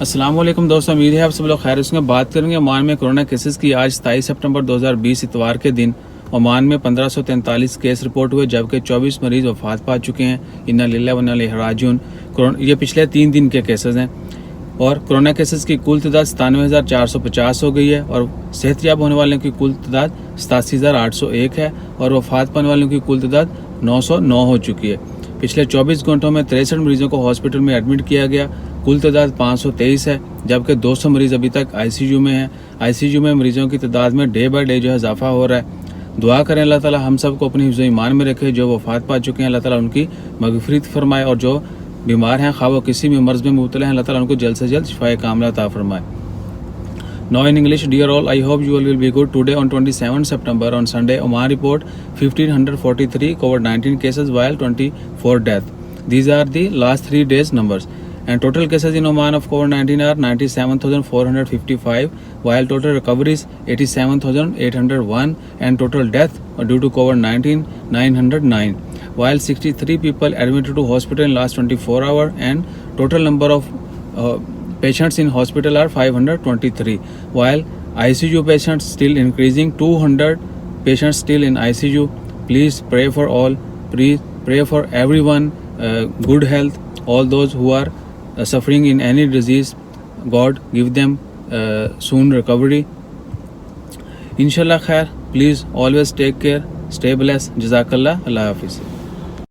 السلام علیکم دوستوں، امید ہے آپ سب لوگ خیر سے بات کریں گے عمان میں کرونا کیسز کی۔ آج 27 سپٹمبر 2020 اتوار کے دن عمان میں 1543 کیس رپورٹ ہوئے، جبکہ 24 مریض وفات پا چکے ہیں۔ انا للہ و انا الیہ راجعون۔ یہ پچھلے 3 دن کے کیسز ہیں اور کرونا کیسز کی کل تعداد 97,450 ہو گئی ہے اور صحت یاب ہونے والوں کی کل تعداد 87,801 ہے اور وفات پانے والوں کی کل تعداد 909 ہو چکی ہے۔ پچھلے 24 گھنٹوں میں 63 مریضوں کو ہاسپٹل میں ایڈمٹ کیا گیا، کل تعداد 523 ہے، جبکہ 200 مریض ابھی تک آئی سی یو میں ہیں۔ آئی سی یو میں مریضوں کی تعداد میں ڈے بائی ڈے اضافہ ہو رہا ہے۔ دعا کریں اللہ تعالیٰ ہم سب کو اپنی حفظ و ایمان میں رکھے۔ جو وفات پا چکے ہیں اللہ تعالیٰ ان کی مغفرت فرمائے، اور جو بیمار ہیں خواہ وہ کسی بھی مرض میں مبتلا ہیں اللہ تعالیٰ ان کو جلد سے جلد شفائے کاملہ عطا فرمائے۔ Now in English, dear all, I hope you all will be good. Today on 27 September on Sunday, Oman report 1543 COVID-19 cases while 24 deaths. These are the last 3 days numbers. And total cases in Oman of COVID-19 are 97,455 while total recoveries 87,801 and total death due to COVID-19 909 while 63 people admitted to hospital in last 24 hours and total number of patients in hospital are 523 while ICU patients still increasing, 200 patients still in ICU. Please pray for all, please pray for everyone, good health. All those who are suffering in any disease, God give them soon recovery. Inshallah khair. Please always take care, stay blessed. Jazakallah. Allah Hafiz.